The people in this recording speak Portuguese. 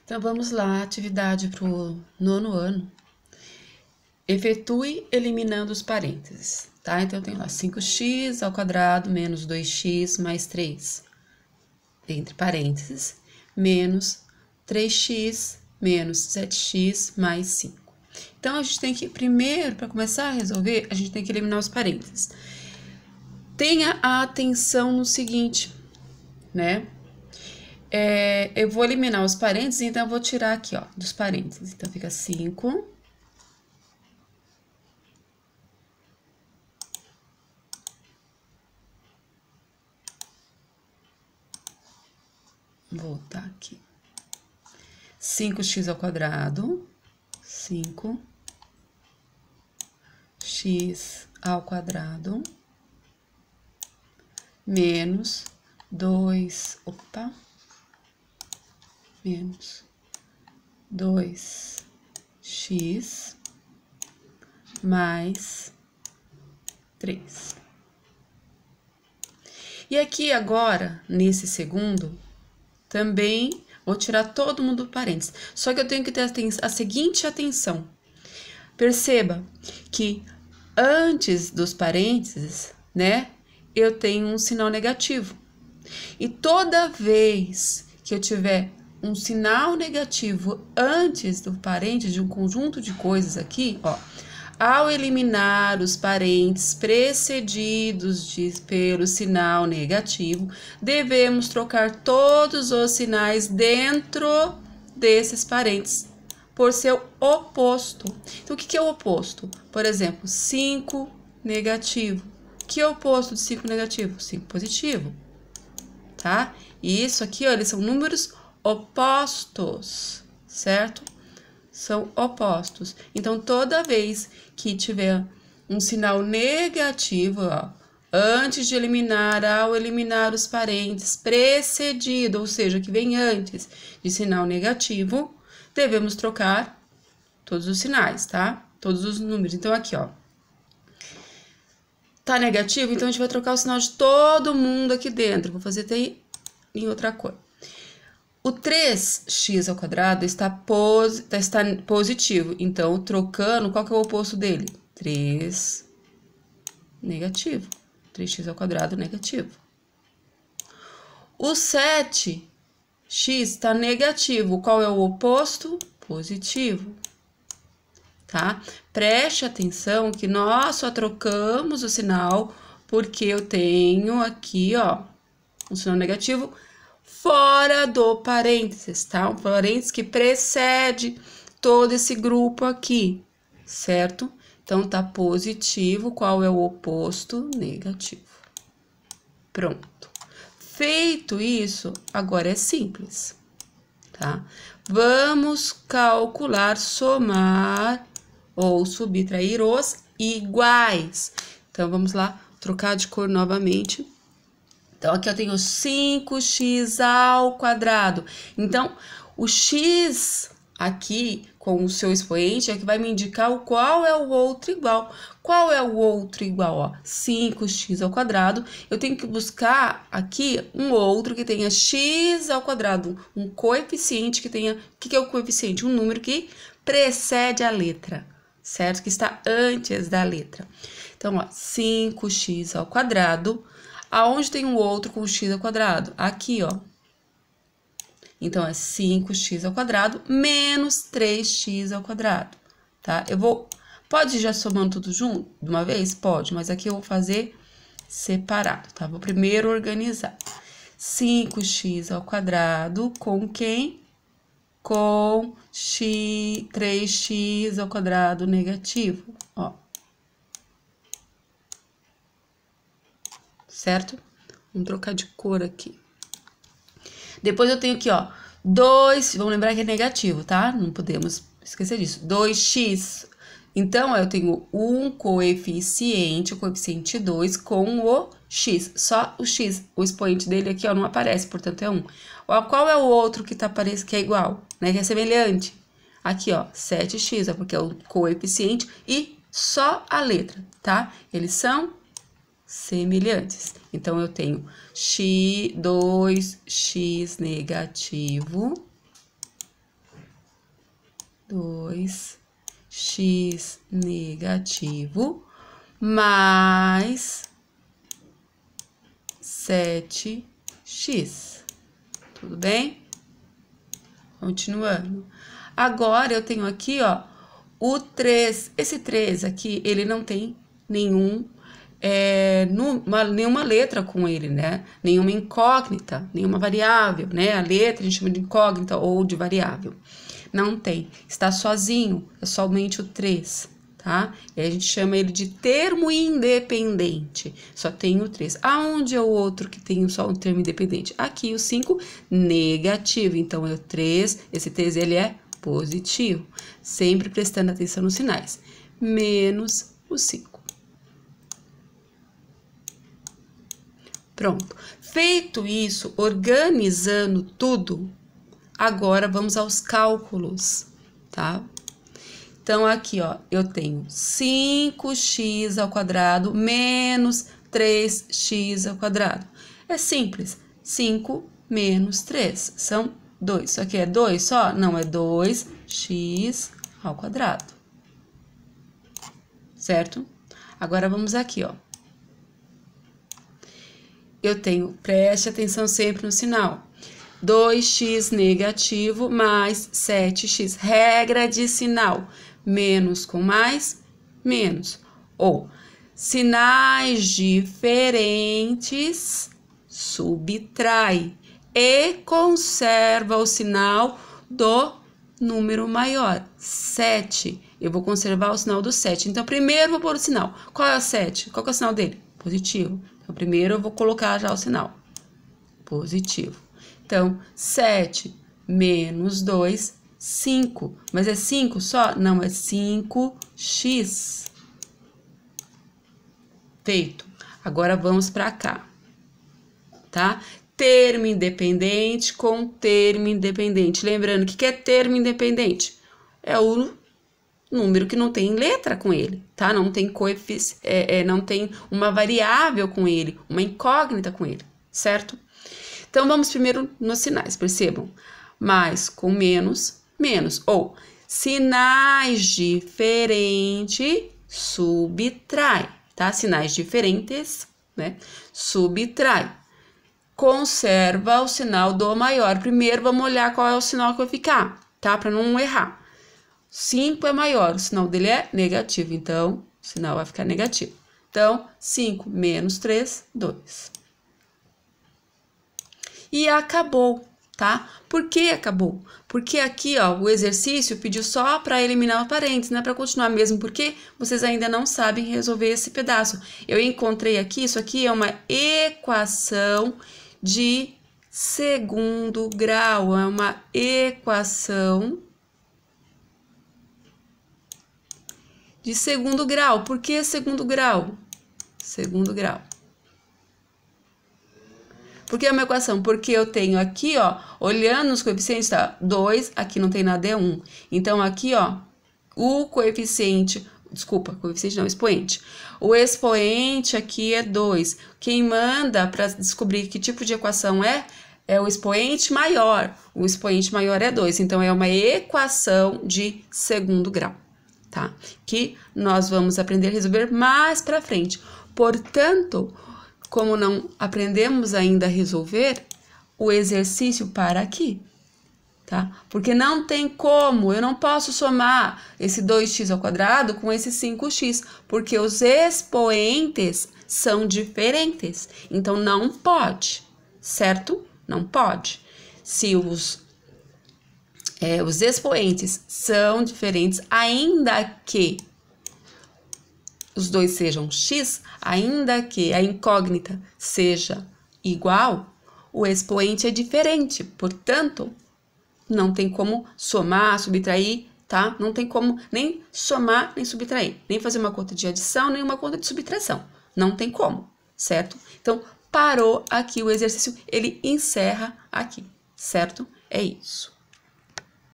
Então, vamos lá, atividade para o 9º ano. Efetue eliminando os parênteses, tá? Então, eu tenho lá 5x ao quadrado menos 2x mais 3, entre parênteses, menos 3x menos 7x mais 5. Então, a gente tem que, primeiro, para começar a resolver, a gente tem que eliminar os parênteses. Tenha a atenção no seguinte, né? Eu vou eliminar os parênteses, então eu vou tirar aqui, ó, dos parênteses. Então, fica 5. Vou voltar aqui. 5x ao quadrado, 5x ao quadrado, menos 2, menos 2x mais 3. E aqui agora, nesse segundo, também vou tirar todo mundo do parênteses. Só que eu tenho que ter a seguinte atenção. Perceba que antes dos parênteses, né, eu tenho um sinal negativo. E toda vez que eu tiver um sinal negativo antes do parênteses de um conjunto de coisas aqui, ó, ao eliminar os parênteses precedidos pelo sinal negativo, devemos trocar todos os sinais dentro desses parênteses por seu oposto. Então, o que é o oposto? Por exemplo, 5 negativo. Que é o oposto de 5 negativo? 5 positivo, tá? E isso aqui, ó, eles são números opostos, certo? São opostos. Então, toda vez que tiver um sinal negativo, ó, antes de eliminar, ao eliminar os parênteses precedido, ou seja, que vem antes de sinal negativo, devemos trocar todos os sinais, tá? Todos os números. Então, aqui, ó, tá negativo, então a gente vai trocar o sinal de todo mundo aqui dentro. Vou fazer até em outra cor. O 3x ao quadrado está positivo, então, trocando, qual que é o oposto dele? 3 negativo. 3x ao quadrado negativo. O 7x está negativo, qual é o oposto? Positivo. Tá? Preste atenção que nós só trocamos o sinal porque eu tenho aqui, ó, um sinal negativo fora do parênteses, tá? Um parênteses que precede todo esse grupo aqui, certo? Então, tá positivo, qual é o oposto? Negativo. Pronto. Feito isso, agora é simples, tá? Vamos calcular, somar ou subtrair os iguais. Então, vamos lá, trocar de cor novamente. Então, aqui eu tenho 5x ao quadrado. Então, o x aqui, com o seu expoente, é que vai me indicar qual é o outro igual. Qual é o outro igual? Ó, 5x ao quadrado. Eu tenho que buscar aqui um outro que tenha x ao quadrado, um coeficiente que tenha... O que é o coeficiente? Um número que precede a letra, certo? Que está antes da letra. Então, ó, 5x ao quadrado... Aonde tem um outro com x ao quadrado? Aqui, ó. Então, é 5x ao quadrado menos 3x ao quadrado, tá? Eu vou... Pode ir já somando tudo junto de uma vez? Pode, mas aqui eu vou fazer separado, tá? Vou primeiro organizar. 5x ao quadrado com quem? Com 3x ao quadrado negativo, ó. Certo? Vamos trocar de cor aqui. Depois eu tenho aqui, ó, 2, vamos lembrar que é negativo, tá? Não podemos esquecer disso. 2x. Então, eu tenho um coeficiente, o coeficiente 2 com o x. Só o x, o expoente dele aqui, ó, não aparece, portanto, é 1. Ó, qual é o outro que que é igual, né? Que é semelhante? Aqui, ó, 7x, ó, porque é o coeficiente e só a letra, tá? Eles são semelhantes. Então, eu tenho 2x negativo 2x negativo mais 7x. Tudo bem? Continuando. Agora, eu tenho aqui, ó, o 3. Esse 3 aqui, ele não tem nenhuma letra com ele, né? Nenhuma incógnita, nenhuma variável, né? A letra a gente chama de incógnita ou de variável. Não tem. Está sozinho, é somente o 3, tá? E a gente chama ele de termo independente. Só tem o 3. Aonde é o outro que tem só um termo independente? Aqui o 5 negativo. Então, é o 3. Esse 3, ele é positivo. Sempre prestando atenção nos sinais. Menos o 5. Pronto. Feito isso, organizando tudo, agora vamos aos cálculos, tá? Então, aqui, ó, eu tenho 5x ao quadrado menos 3x ao quadrado. É simples. 5 menos 3 são 2. Isso aqui é 2 só? Não, é 2x ao quadrado. Certo? Agora, vamos aqui, ó. Eu tenho, preste atenção sempre no sinal. 2x negativo mais 7x. Regra de sinal. Menos com mais, menos. Ou, sinais diferentes, subtrai. E conserva o sinal do número maior. 7. Eu vou conservar o sinal do 7. Então, primeiro vou pôr o sinal. Qual é o 7? Qual que é o sinal dele? Positivo. Então, primeiro eu vou colocar já o sinal. Positivo. Então, 7 menos 2, 5. Mas é 5 só? Não, é 5x. Feito. Agora, vamos para cá. Tá? Termo independente com termo independente. Lembrando, o que é termo independente? É o número que não tem letra com ele, tá? Não tem não tem uma variável com ele, uma incógnita com ele, certo? Então, vamos primeiro nos sinais, percebam. Mais com menos, menos. Ou, sinais diferentes, subtrai, tá? Sinais diferentes, né? Subtrai. Conserva o sinal do maior. Primeiro, vamos olhar qual é o sinal que vai ficar, tá? Para não errar. 5 é maior, o sinal dele é negativo, então, o sinal vai ficar negativo. Então, 5 menos 3, 2. E acabou, tá? Por que acabou? Porque aqui, ó, o exercício pediu só para eliminar o parênteses, não é para continuar mesmo, porque vocês ainda não sabem resolver esse pedaço. Eu encontrei aqui, isso aqui é uma equação de segundo grau, é uma equação de segundo grau. Por que segundo grau? Segundo grau. Por que é uma equação? Porque eu tenho aqui, ó, olhando os coeficientes, tá? 2, aqui não tem nada, é 1. Então, aqui, ó, o coeficiente, desculpa, coeficiente não, expoente. O expoente aqui é 2. Quem manda para descobrir que tipo de equação é o expoente maior. O expoente maior é 2. Então, é uma equação de segundo grau. Tá? Que nós vamos aprender a resolver mais para frente. Portanto, como não aprendemos ainda a resolver, o exercício para aqui, tá? Porque não tem como, eu não posso somar esse 2x ao quadrado com esse 5x, porque os expoentes são diferentes. Então, não pode, certo? Não pode. Se os expoentes são diferentes, ainda que os dois sejam x, ainda que a incógnita seja igual, o expoente é diferente. Portanto, não tem como somar, subtrair, tá? Não tem como nem somar, nem subtrair. Nem fazer uma conta de adição, nem uma conta de subtração. Não tem como, certo? Então, parou aqui o exercício, ele encerra aqui, certo? É isso.